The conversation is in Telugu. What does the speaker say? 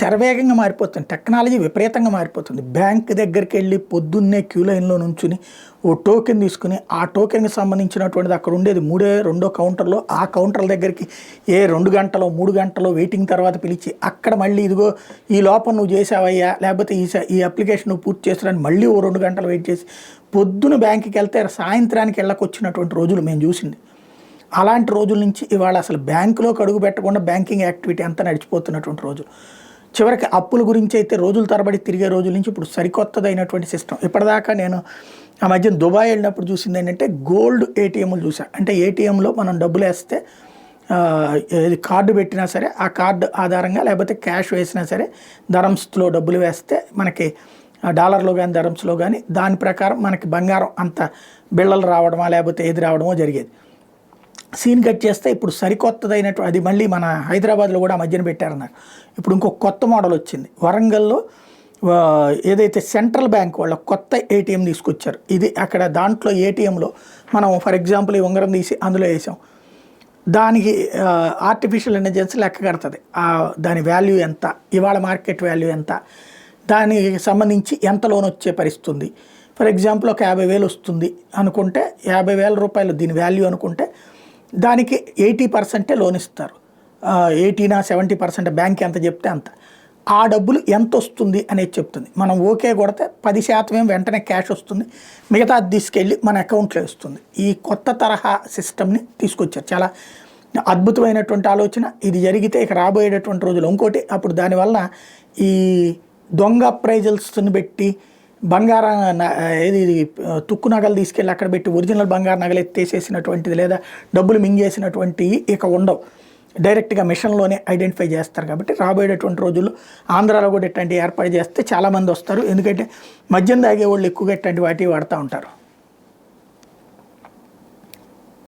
శరవేగంగా మారిపోతుంది. టెక్నాలజీ విపరీతంగా మారిపోతుంది. బ్యాంక్ దగ్గరికి వెళ్ళి పొద్దున్నే క్యూ లైన్లో నుంచుని ఓ టోకెన్ తీసుకుని ఆ టోకెన్కి సంబంధించినటువంటిది అక్కడ ఉండేది రెండో కౌంటర్లో, ఆ కౌంటర్ల దగ్గరికి 2 గంటలో 3 గంటలో వెయిటింగ్ తర్వాత పిలిచి అక్కడ మళ్ళీ ఇదిగో ఈ లోపల నువ్వు చేసావయ్యా, లేకపోతే ఈ అప్లికేషన్ నువ్వు పూర్తి చేస్తున్నాను మళ్ళీ ఓ 2 గంటలు వెయిట్ చేసి పొద్దున బ్యాంకుకి వెళ్తే సాయంత్రానికి వెళ్ళకొచ్చినటువంటి రోజులు మేము చూసింది. అలాంటి రోజుల నుంచి ఇవాళ అసలు బ్యాంకులోకి అడుగు పెట్టకుండా బ్యాంకింగ్ యాక్టివిటీ అంతా నడిచిపోతున్నటువంటి రోజులు. చివరికి అప్పుల గురించి అయితే రోజుల తరబడి తిరిగే రోజుల నుంచి ఇప్పుడు సరికొత్తదైనటువంటి సిస్టమ్. ఇప్పటిదాకా నేను ఆ మధ్యన దుబాయ్ వెళ్ళినప్పుడు చూసింది ఏంటంటే గోల్డ్ ఏటీఎంలు చూసాను. అంటే ఏటీఎంలో మనం డబ్బులు వేస్తే కార్డు పెట్టినా సరే ఆ కార్డు ఆధారంగా లేకపోతే క్యాష్ వేసినా సరే ధరమ్స్లో డబ్బులు వేస్తే మనకి డాలర్లో కానీ ధరమ్స్లో కానీ దాని ప్రకారం మనకి బంగారం అంత బిళ్ళలు రావడమా లేకపోతే ఏది రావడమో జరిగేది. సీన్ కట్ చేస్తే ఇప్పుడు సరికొత్తదైనటువంటి అది మళ్ళీ మన హైదరాబాద్లో కూడా ఆ మధ్యన పెట్టారన్నారు. ఇప్పుడు ఇంకొక కొత్త మోడల్ వచ్చింది. వరంగల్లో ఏదైతే సెంట్రల్ బ్యాంక్ వాళ్ళ కొత్త ఏటీఎం తీసుకొచ్చారు. ఇది అక్కడ దాంట్లో ఏటీఎంలో మనం ఫర్ ఎగ్జాంపుల్ ఈ ఉంగరం తీసి అందులో వేసాం, దానికి ఆర్టిఫిషియల్ ఇంటెలిజెన్స్ లెక్క కడుతుంది దాని వాల్యూ ఎంత, ఇవాళ మార్కెట్ వాల్యూ ఎంత, దానికి సంబంధించి ఎంత లోన్ వచ్చే పరిస్థితుంది. ఫర్ ఎగ్జాంపుల్ ఒక 50,000 వస్తుంది అనుకుంటే 50,000 రూపాయలు దీని వాల్యూ అనుకుంటే దానికి 80% లోన్ ఇస్తారు. 70% బ్యాంక్ ఎంత చెప్తే అంత, ఆ డబ్బులు ఎంత వస్తుంది అనేది చెప్తుంది. మనం ఓకే కొడితే 10% వెంటనే క్యాష్ వస్తుంది, మిగతా అది తీసుకెళ్ళి మన అకౌంట్లో వస్తుంది. ఈ కొత్త తరహా సిస్టమ్ని తీసుకొచ్చారు. చాలా అద్భుతమైనటువంటి ఆలోచన. ఇది జరిగితే ఇక రాబోయేటటువంటి రోజులు ఇంకోటి. అప్పుడు దానివల్ల ఈ దొంగ అప్రైజల్స్ని పెట్టి బంగారం ఏది తుక్కు నగలు తీసుకెళ్ళి అక్కడ పెట్టి ఒరిజినల్ బంగారు నగలు ఎత్తేసేసినటువంటిది లేదా డబ్బులు మింగేసినటువంటివి ఇక ఉండవు. డైరెక్ట్గా మిషన్లోనే ఐడెంటిఫై చేస్తారు. కాబట్టి రాబోయేటటువంటి రోజుల్లో ఆంధ్రాలో కూడా ఇట్లాంటి ఏర్పాటు చేస్తే చాలామంది వస్తారు. ఎందుకంటే మద్యం తాగే వాళ్ళు ఎక్కువగా ఇట్లాంటి వాటి వాడుతూ ఉంటారు.